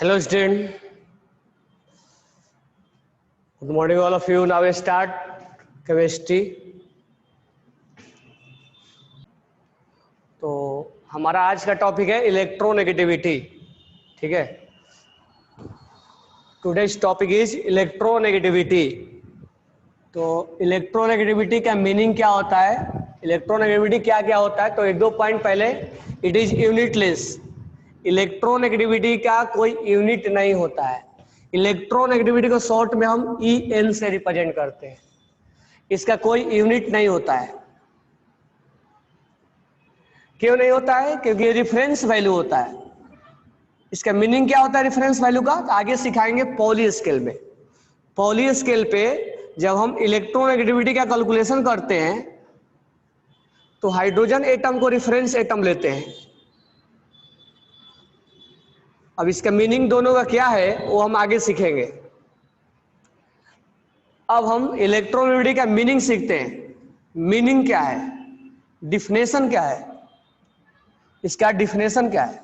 Hello student, good morning all of you. Now we start chemistry. तो हमारा आज का टॉपिक है इलेक्ट्रोनेगेटिविटी. ठीक है, टुडेज टॉपिक इज इलेक्ट्रोनेगेटिविटी. तो इलेक्ट्रोनेगेटिविटी का मीनिंग क्या होता है, इलेक्ट्रोनेगेटिविटी क्या क्या होता है, तो एक दो पॉइंट पहले. It is unitless. इलेक्ट्रोनेगेटिविटी का कोई यूनिट नहीं होता है. इलेक्ट्रोनेगेटिविटी को शॉर्ट में हम EN से रिप्रेजेंट करते हैं. इसका कोई यूनिट नहीं होता है. क्यों नहीं होता है? क्योंकि ये रिफरेंस वैल्यू होता है. इसका मीनिंग क्या होता है रिफरेंस वैल्यू का, तो आगे सिखाएंगे पॉली स्केल में. पॉली स्केल पे जब हम इलेक्ट्रोनेगेटिविटी का कैलकुलेशन करते हैं तो हाइड्रोजन एटम को रिफरेंस एटम लेते हैं. अब इसका मीनिंग दोनों का क्या है वो हम आगे सीखेंगे. अब हम इलेक्ट्रोनेगेटिविटी का मीनिंग सीखते हैं. मीनिंग क्या है, डिफिनेशन क्या है, इसका डिफिनेशन क्या है.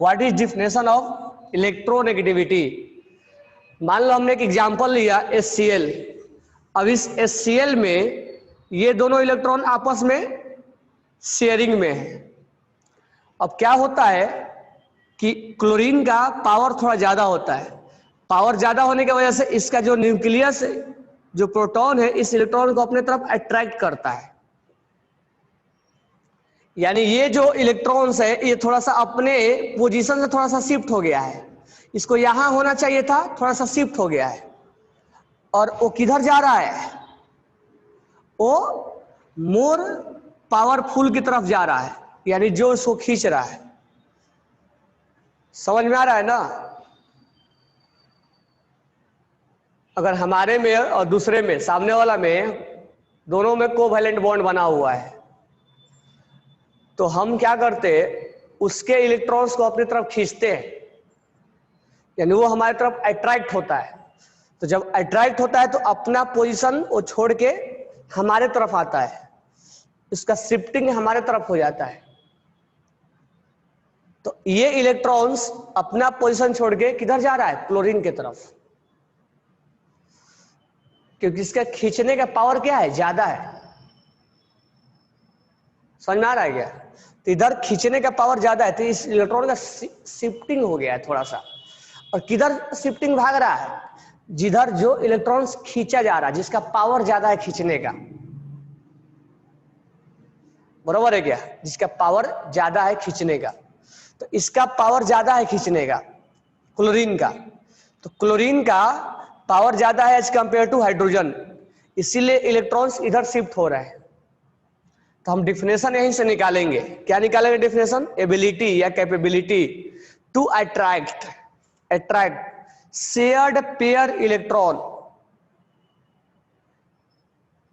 What is definition of electronegativity. मान लो हमने एक एग्जांपल लिया HCl. अब इस HCl में ये दोनों इलेक्ट्रॉन आपस में शेयरिंग में है. अब क्या होता है कि क्लोरीन का पावर थोड़ा ज्यादा होता है. पावर ज्यादा होने की वजह से इसका जो न्यूक्लियस जो प्रोटॉन है इस इलेक्ट्रॉन को अपने तरफ अट्रैक्ट करता है. यानी ये जो इलेक्ट्रॉन्स है ये थोड़ा सा अपने पोजीशन से थोड़ा सा शिफ्ट हो गया है. इसको यहां होना चाहिए था, थोड़ा सा शिफ्ट हो गया है. और वो किधर जा रहा है, वो मोर पावरफुल की तरफ जा रहा है, यानी जो उसको खींच रहा है. समझ में आ रहा है ना. अगर हमारे में और दूसरे में, सामने वाला में, दोनों में कोवैलेंट बॉन्ड बना हुआ है तो हम क्या करते हैं, उसके इलेक्ट्रॉन्स को अपनी तरफ खींचते हैं, यानी वो हमारी तरफ अट्रैक्ट होता है. तो जब अट्रैक्ट होता है तो अपना पोजीशन वो छोड़ के हमारे तरफ आता है, उसका शिफ्टिंग हमारे तरफ हो जाता है. तो ये इलेक्ट्रॉन्स अपना पोजीशन छोड़ के किधर जा रहा है, क्लोरीन की तरफ, क्योंकि इसका खींचने का पावर क्या है, ज्यादा है. समझ में आ रहा है क्या. तो इधर खींचने का पावर ज्यादा है तो इस इलेक्ट्रॉन का शिफ्टिंग हो गया है थोड़ा सा. और किधर शिफ्टिंग भाग रहा है, जिधर जो इलेक्ट्रॉन्स खींचा जा रहा है, जिसका पावर ज्यादा है खींचने का. बरोबर है क्या, जिसका पावर ज्यादा है खींचने का. तो इसका पावर ज्यादा है खींचने का, क्लोरीन का. तो क्लोरीन का पावर ज्यादा है एज कंपेयर टू हाइड्रोजन, इसीलिए इलेक्ट्रॉन्स इधर शिफ्ट हो रहे हैं. तो हम डिफिनेशन यहीं से निकालेंगे. क्या निकालेंगे डिफिनेशन, एबिलिटी या capability to attract shared pair electron.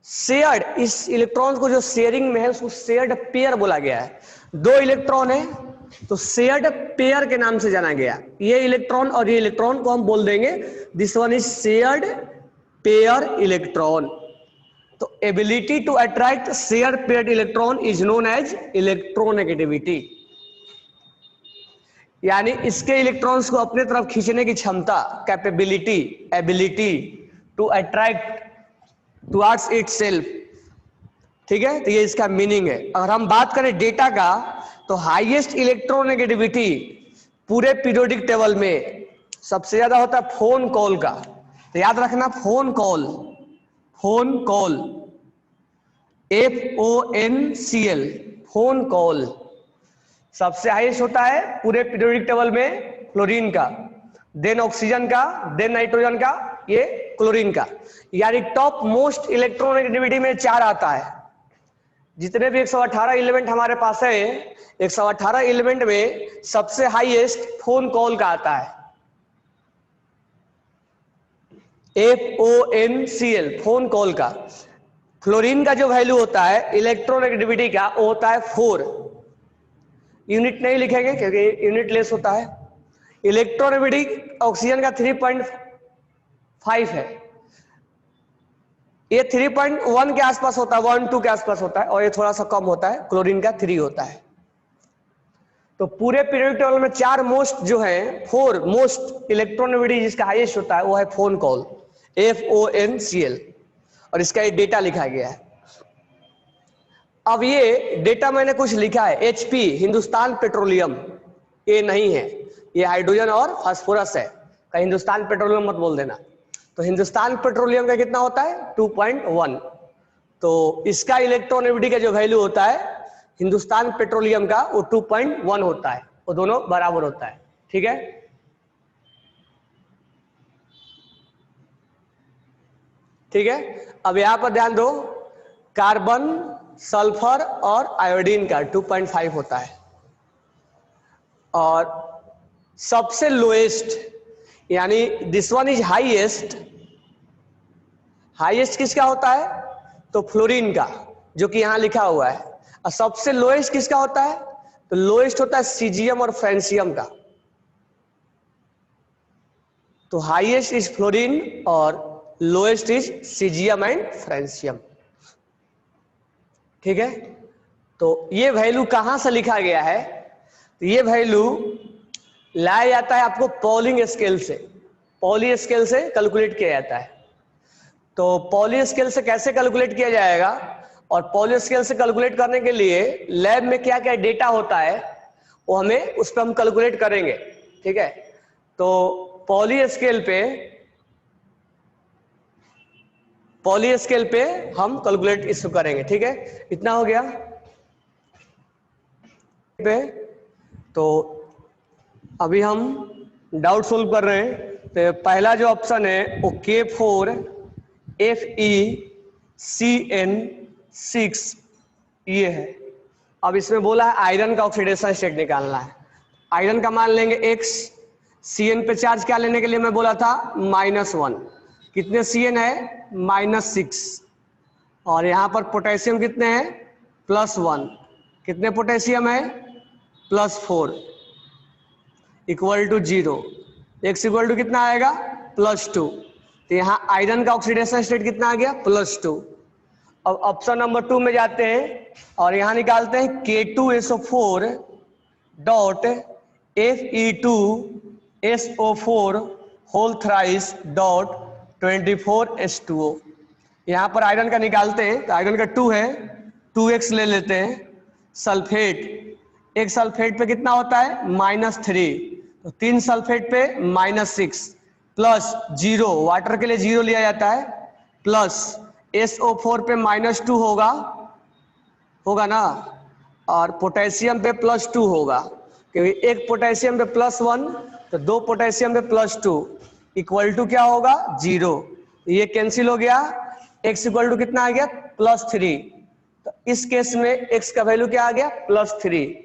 Shared, इस इलेक्ट्रॉन को जो शेयरिंग में है उसको शेयर्ड पेयर बोला गया है. दो इलेक्ट्रॉन है तो शेयर्ड पेयर के नाम से जाना गया. ये इलेक्ट्रॉन और ये इलेक्ट्रॉन को हम बोल देंगे this one is shared pair electron. तो ability to attract share paired electron is known as electronegativity. यानी इसके इलेक्ट्रॉन्स को अपने तरफ खींचने की क्षमता, capability, ability to attract towards itself. ठीक है, तो ये इसका मीनिंग है. अगर हम बात करें डेटा का तो हाईएस्ट इलेक्ट्रोनेगेटिविटी पूरे पीरियोडिक टेबल में सबसे ज्यादा होता है फोन कॉल का. तो याद रखना, phone call FONCL, phone call सबसे हाईएस्ट होता है पूरे पीरियोडिक टेबल में क्लोरीन का, देन ऑक्सीजन का, देन नाइट्रोजन का, ये क्लोरीन का. यानी टॉप मोस्ट इलेक्ट्रोनेगेटिविटी में 4 आता है. जितने भी 118 एलिमेंट हमारे पास है, 118 एलिमेंट में सबसे हाईएस्ट फोन कॉल का आता है. FONCL, फोन कॉल का. क्लोरीन का जो वैल्यू होता है इलेक्ट्रोनेगेटिविटी का वो होता है 4. यूनिट नहीं लिखेंगे क्योंकि यूनिट लेस होता है. इलेक्ट्रोनेगेटिविटी ऑक्सीजन का 3.5 है, ये 3.1 के आसपास होता है, 1-2 के आसपास होता है, और ये थोड़ा सा कम होता है, क्लोरीन का 3 होता है. तो पूरे पीरियोडिक टेबल में 4 मोस्ट जो है, 4 मोस्ट इलेक्ट्रॉनिविटी जिसका हाईएस्ट होता है वो है फोन कॉल, FONCL, और इसका ये डेटा लिखा गया है। अब ये डेटा मैंने कुछ लिखा है, HP हिंदुस्तान पेट्रोलियम, ये नहीं है, ये हाइड्रोजन और फास्फोरस है, कहीं हिंदुस्तान पेट्रोलियम मत बोल देना। तो हिंदुस्तान पेट्रोलियम का कितना होता है 2.1, तो इसका इलेक्ट्रॉनिविटी का जो वैल्यू होता है हिंदुस्तान पेट्रोलियम का वो 2.1 होता है, वो दोनों बराबर होता है। ठीक है, ठीक है। अब यहां पर ध्यान दो, कार्बन, सल्फर और आयोडीन का 2.5 होता है, और सबसे लोएस्ट यानी this one is highest, highest किसका होता है तो फ्लोरीन का, जो कि यहां लिखा हुआ है। और सबसे लोएस्ट किसका होता है तो लोएस्ट होता है सीजियम और फ्रेंसियम का। तो हाईएस्ट इज फ्लोरीन और lowest is caesium and francium. ठीक है, तो ये वैल्यू कहां से लिखा गया है, तो ये वैल्यू लाया जाता है आपको पॉलिंग स्केल से, पॉली स्केल से कैलकुलेट किया जाता है। तो पॉली स्केल से कैसे कैलकुलेट किया जाएगा, और पॉली स्केल से कैलकुलेट करने के लिए लैब में क्या क्या डेटा होता है वो हमें उस पर हम कैलकुलेट करेंगे। ठीक है, तो पॉली स्केल पे हम कैलकुलेट इसको करेंगे। ठीक है, इतना हो गया पे। तो अभी हम डाउट सोल्व कर रहे हैं। तो पहला जो ऑप्शन है वो K4FeCN6 ये है। अब इसमें बोला है आयरन का ऑक्सीडेशन स्टेट निकालना है। आयरन का मान लेंगे X, Cn पे चार्ज क्या लेने के लिए मैं बोला था -1, कितने Cn है -6, और यहां पर पोटेशियम कितने हैं +1, कितने पोटेशियम है +4, equal to 0, X equal to कितना आएगा +2। तो यहाँ आयरन का ऑक्सीडेशन स्टेट कितना आ गया +2। अब ऑप्शन नंबर 2 में जाते हैं और यहाँ निकालते हैं K2SO4 dot Fe2SO4 whole thrice dot 24H2O। यहाँ पर आयरन का निकालते हैं तो आयरन का 2 है, 2x ले लेते हैं। सल्फेट, एक सल्फेट पे कितना होता है -3, तो 3 सल्फेट पे -6 प्लस 0, वाटर के लिए 0 लिया जाता है, प्लस SO4 पे -2 होगा ना, और पोटेशियम पे +2 होगा, क्योंकि एक पोटेशियम पे +1 तो 2 पोटेशियम पे +2 इक्वल टू क्या होगा 0। ये कैंसिल हो गया, x इक्वल टू कितना आ गया +3। तो इस केस में x का वैल्यू क्या आ गया +3।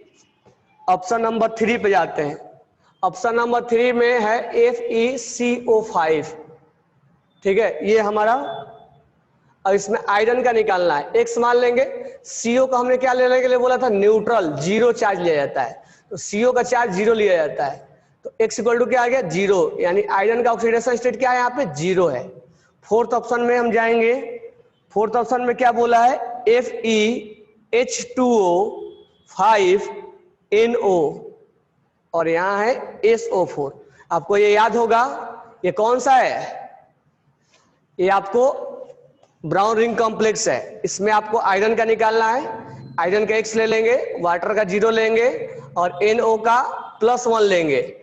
ऑप्शन नंबर 3 पे जाते हैं। ऑप्शन नंबर 3 में है FeCO5। ठीक है, ये हमारा। अब इसमें आयरन का निकालना है, x मान लेंगे, CO का हमने क्या लेने के लिए बोला था न्यूट्रल, 0 चार्ज लिया जाता है, तो CO का चार्ज 0 लिया जाता है, तो x इक्वल टू क्या आ गया 0, यानी आयरन का ऑक्सीडेशन स्टेट क्या है यहाँ पे 0 है। फोर्थ ऑप्शन में हम जाएंगे। फोर्थ ऑप्शन में क्या बोला है FeH2O5NO और यहाँ है SO4। आपको ये याद होगा, ये कौन सा है, ये आपको ब्राउन रिंग कॉम्प्लेक्स है। इसमें आपको आयरन का निकालना है, आयरन का x ले लेंगे, वाटर का 0 लेंगे और NO का +1 लेंगे।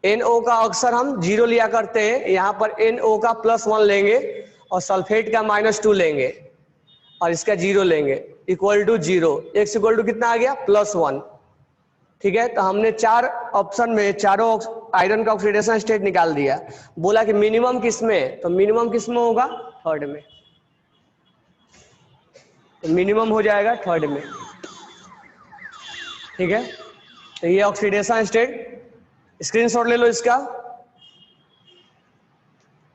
NO का अक्सर हम 0 लिया करते हैं, यहाँ पर NO का +1 लेंगे और सल्फेट का -2 लेंगे और इसका 0 लेंगे, equal to 0। x equal to कितना आ गया +1। ठीक है, तो हमने 4 ऑप्शन में चारों आयरन का ऑक्सीडेशन स्टेट निकाल दिया। बोला कि मिनिमम किस में, तो मिनिमम किस में होगा थर्ड में, तो मिनिमम हो जाएगा थर्ड में। ठीक है, तो ये ऑक्सीडेशन स्टेट, स्क्रीनशॉट ले लो इसका।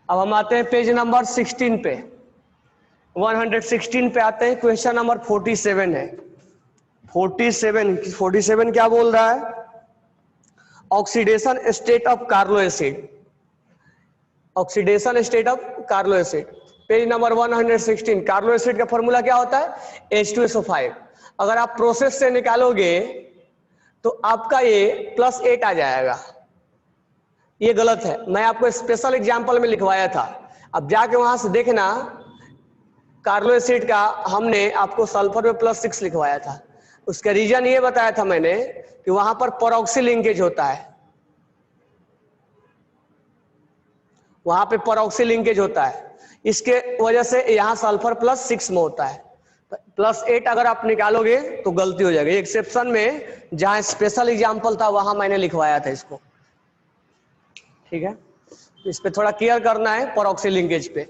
अब हम आते हैं पेज नंबर 16 पे, 116 पे आते हैं। क्वेश्चन नंबर 47 है। 47 क्या बोल रहा है, oxidation state of Carlo acid, oxidation state of Carlo acid. Page number 116। Carlo acid का फॉर्मूला क्या होता है H2SO5। अगर आप प्रोसेस से निकालोगे तो आपका ये +8 आ जाएगा। ये गलत है, मैं आपको स्पेशल एग्जाम्पल में लिखवाया था। अब जाके वहां से देखना, कार्लो एसिड का हमने आपको सल्फर में +6 लिखवाया था। उसका रीजन ये बताया था मैंने कि वहां पर परऑक्सी लिंकेज होता है, वहां पे परऑक्सी लिंकेज होता है, इसके वजह से यहाँ सल्फर +6 में होता है। +8 अगर आप निकालोगे तो गलती हो जाएगी। एक्सेप्शन में जहां स्पेशल एग्जाम्पल था वहां मैंने लिखवाया था इसको, ठीक है। इस पे थोड़ा केयर करना है परऑक्सी लिंकेज पे।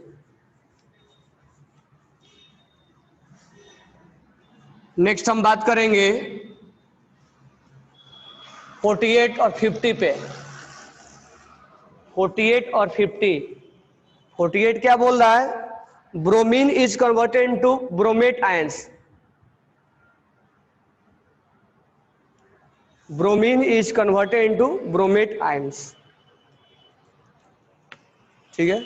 नेक्स्ट हम बात करेंगे 48 और 50 पे। 48 और 50। 48 क्या बोल रहा है? Bromine is converted into bromate ions. Bromine is converted into bromate ions, ठीक है।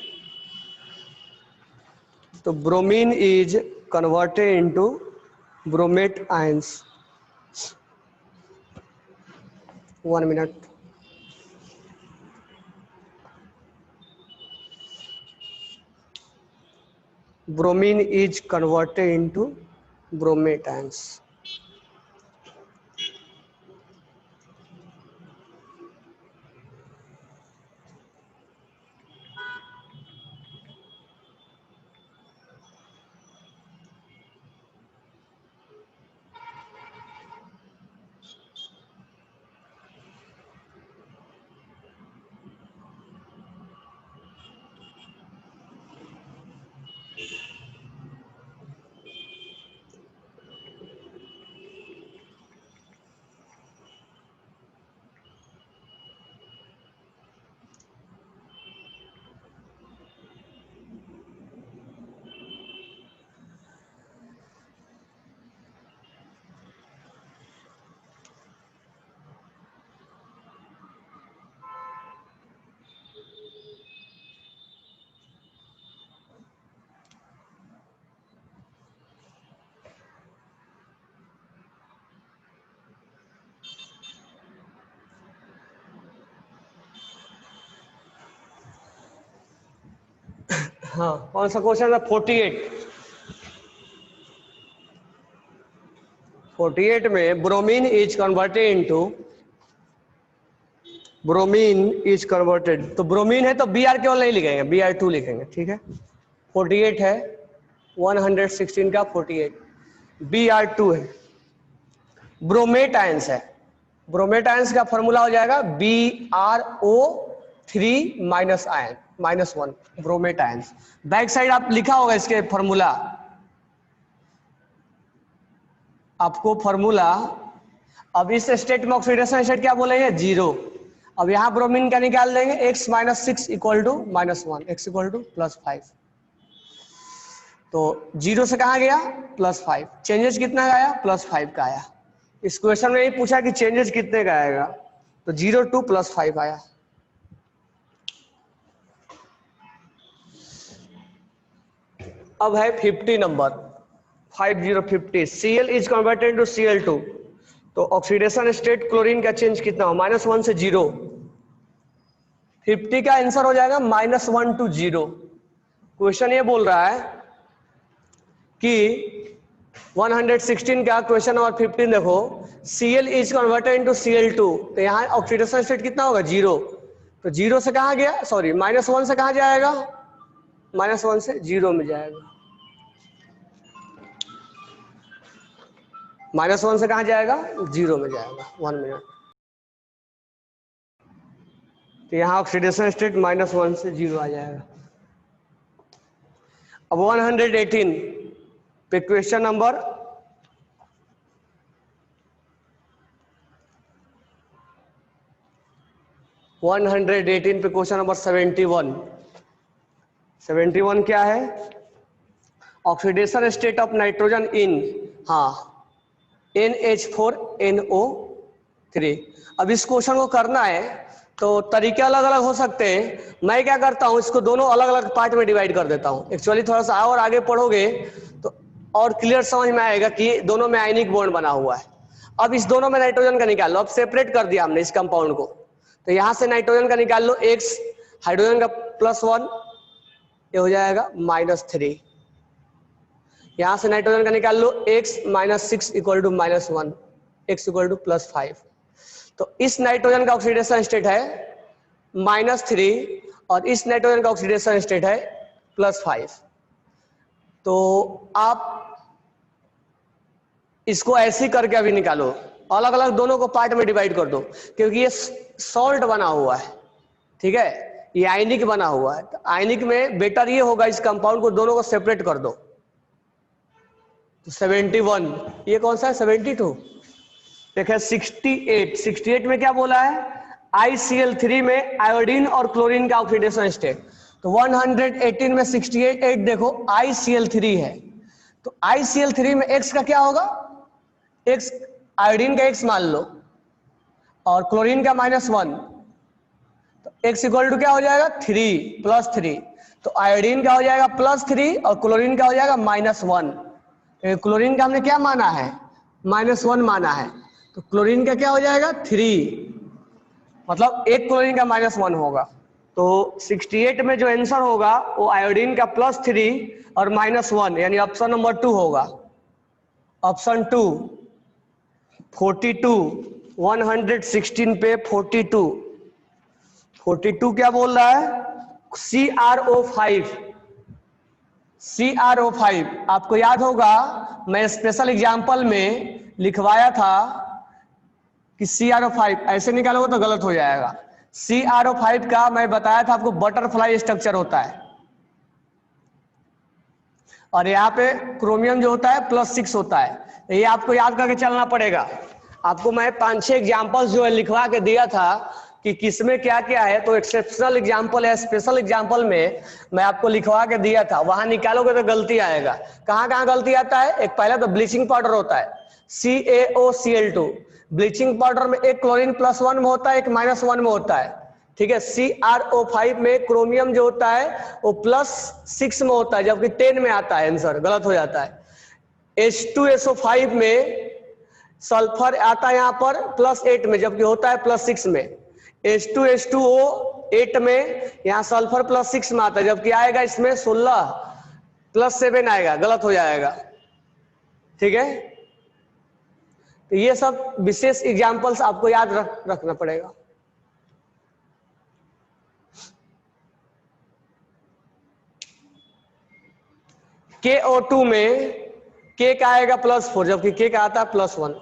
तो bromine is converted into bromate ions. 1 minute. Bromine is converted into bromate ions. हाँ, कौन सा क्वेश्चन है? 48। 48 में bromine is converted into, bromine is converted, तो bromine है तो Br केवल नहीं लिखेंगे, Br2 लिखेंगे, ठीक है। 48 है, 116 का 48 Br2 है। ब्रोमेट आयंस है, ब्रोमेट आयंस का फॉर्मूला हो जाएगा BrO3 minus ion -1, bromate ions. Back side आप लिखा होगा इसके फॉर्मूला, आपको फॉर्मूला। अब इस स्टेट में ऑक्सीडेशन स्टेट क्या बोलेंगे? 0। अब यहां ब्रोमीन का निकाल देंगे, x - 6 equal to -1, x equal to +5। तो 0 से कहा गया? +5। चेंजेस कितना आया? +5 का आया। इस क्वेश्चन में ये पूछा कि चेंजेस कितने का आएगा, तो 0 to +5 आया। अब है 50 number, 5050। Cl is converted to Cl2। तो ऑक्सीडेशन स्टेट क्लोरीन का चेंज कितना हो? -1 से 0। 50 का आंसर हो जाएगा -1 to 0। क्वेश्चन ये बोल रहा है कि 116 का क्वेश्चन नंबर 15 देखो, Cl is converted into Cl2। तो यहाँ ऑक्सीडेशन स्टेट कितना होगा? 0। तो 0 से कहाँ गया? सॉरी, -1 से कहाँ जाएगा? -1 से 0 में जाएगा। -1 से कहाँ जाएगा? 0 में जाएगा। 1 मिनट। तो यहाँ ऑक्सीडेशन स्टेट -1 से 0 आ जाएगा। अब 118 पे क्वेश्चन नंबर 118 पे क्वेश्चन नंबर 71 क्या है? Oxidation state of nitrogen in, हाँ, NH4NO3। अब इस क्वेश्चन को करना है तो तरीके अलग अलग हो सकते हैं। मैं क्या करता हूं, इसको दोनों अलग अलग पार्ट में डिवाइड कर देता हूं। एक्चुअली थोड़ा सा और आगे पढ़ोगे तो और क्लियर समझ में आएगा कि दोनों में आयनिक बॉन्ड बना हुआ है। अब इस दोनों में नाइट्रोजन का निकाल लो, अब सेपरेट कर दिया हमने इस कंपाउंड को, तो यहां से नाइट्रोजन का निकाल लो x, हाइड्रोजन का +1, ये हो जाएगा -3। यहां से नाइट्रोजन का निकाल लो x -6 = -1, x = +5। तो इस नाइट्रोजन का ऑक्सीडेशन स्टेट है -3 और इस नाइट्रोजन का ऑक्सीडेशन स्टेट है +5। तो आप इसको ऐसे करके अभी निकालो, अलग अलग दोनों को पार्ट में डिवाइड कर दो, क्योंकि ये सॉल्ट बना हुआ है, ठीक है, ये आयनिक बना हुआ है। तो आयनिक में बेटर ये होगा इस कंपाउंड को दोनों को सेपरेट कर दो। तो 71, ये कौन सा है 72, देखिए 68 में क्या बोला है, ICl3 में आयोडीन और क्लोरीन का ऑक्सीडेशन स्टेट। तो 118 में 68 देखो ICl3 है, तो ICl3 में x का क्या होगा, x आयोडीन का x मान लो और क्लोरीन का -1, तो x = क्या हो जाएगा 3 +3, तो आयोडीन का हो जाएगा +3 और क्लोरीन का हो जाएगा -1। तो क्लोरीन का हमने क्या माना है, -1 माना है, तो क्लोरीन का क्या हो जाएगा 3, मतलब एक क्लोरीन का -1 होगा। तो 68 में जो आंसर होगा वो आयोडीन का +3 और -1, यानी ऑप्शन नंबर 2 होगा। ऑप्शन 2 42, 116 पे 42 क्या बोल रहा है, CrO5। आपको याद होगा मैं स्पेशल एग्जाम्पल में लिखवाया था कि CrO5 ऐसे निकालोगे तो गलत हो जाएगा। CrO5 का मैं बताया था आपको बटरफ्लाई स्ट्रक्चर होता है, और यहाँ पे क्रोमियम जो होता है +6 होता है। ये आपको याद करके चलना पड़ेगा। आपको मैं 5-6 एग्जाम्पल्स जो है लिखवा के दिया था कि किसमें क्या क्या है, तो एक्सेप्शनल एग्जाम्पल या स्पेशल एग्जाम्पल में मैं आपको लिखवा के दिया था, वहां निकालोगे तो गलती आएगा। कहाँ कहाँ गलती आता है, एक पहले तो ब्लीचिंग पाउडर होता है CaOCl2, ब्लीचिंग पाउडर में एक क्लोरीन +1 में होता है, एक -1 में होता है, ठीक है। CrO5 में क्रोमियम जो होता है वो +6 में होता है, जबकि 10 में आता है, आंसर गलत हो जाता है। H2SO5 में सल्फर आता है यहाँ पर +8 में, जबकि होता है +6 में। H2H2O 8 में, यहाँ सल्फर +6 में आता है, जबकि आएगा इसमें 16 +7 आएगा, गलत हो जाएगा, ठीक है। तो ये सब विशेष एग्जाम्पल्स आपको याद रखना पड़ेगा। KO2 में K का आएगा +4, जबकि K का आता है +1।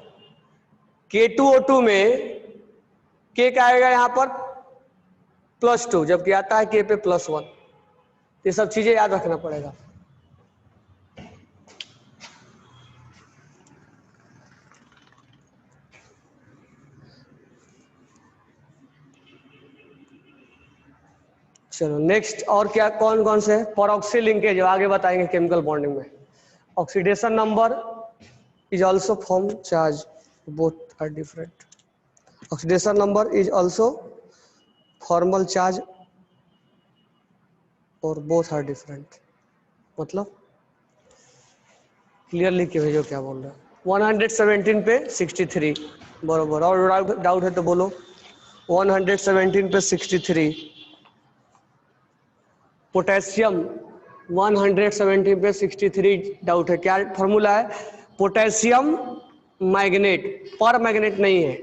K2O2 में K का आएगा यहाँ पर +2, जबकि आता है K पे +1। ये सब चीजें याद रखना पड़ेगा। चलो नेक्स्ट, और क्या कौन कौन से परऑक्सी लिंकेज आगे बताएंगे केमिकल बॉन्डिंग में। Oxidation number is also form charge, both are different. Oxidation number is also formal charge और बोथ आर डिफरेंट। मतलब क्लियरली क्यों भेजो क्या बोल रहे हैं। 117 पे 63 बरोबर, और डाउट है तो बोलो। 117 पे 63 पोटेशियम, 117 पे 63 डाउट है, क्या फॉर्मूला है, पोटेशियम मैग्नेट, पर मैग्नेट नहीं है,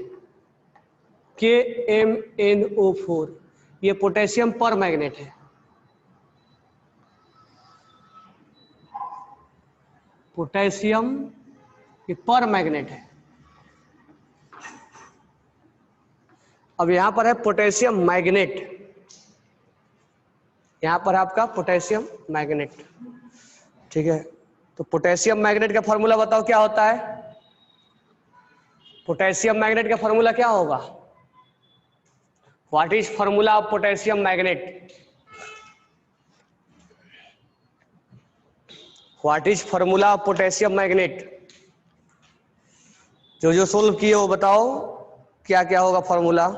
KMnO4, ये पोटेशियम पर मैग्नेट है। पोटेशियम ये पर मैग्नेट है। अब यहां पर है पोटेशियम मैग्नेट, यहां पर आपका पोटेशियम मैग्नेट, ठीक है। तो पोटेशियम मैग्नेट का फॉर्मूला बताओ क्या होता है। पोटेशियम मैग्नेट का फॉर्मूला क्या होगा, what is formula of potassium magnet, what is formula of potassium magnet. जो जो सोल्व किए वो बताओ क्या क्या होगा फॉर्मूला।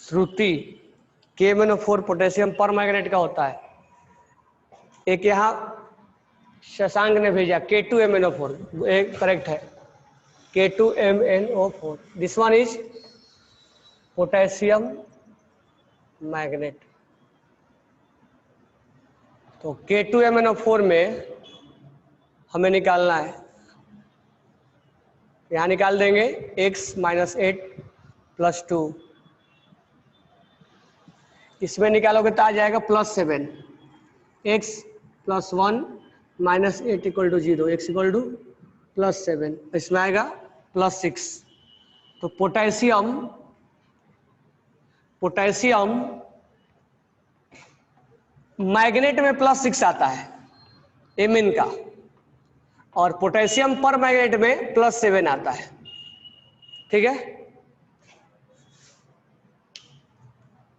श्रुति KMnO4 पोटेशियम पर मैग्नेट का होता है। एक यहाँ शशांक ने भेजा K2MnO4, एक करेक्ट है K2MnO4। This one is potassium magnet. तो K2MnO4 में हमें निकालना है, यहां निकाल देंगे x - 8 + 2, इसमें निकालोगे तो आ जाएगा +7, x + 1 - 8 = 0, x = +7, इसमें आएगा +6। तो पोटेशियम मैग्नेट में +6 आता है Mn का, और पोटेशियम पर मैग्नेट में +7 आता है। ठीक है,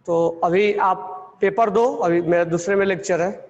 तो अभी आप पेपर दो, अभी मेरा दूसरे में लेक्चर है।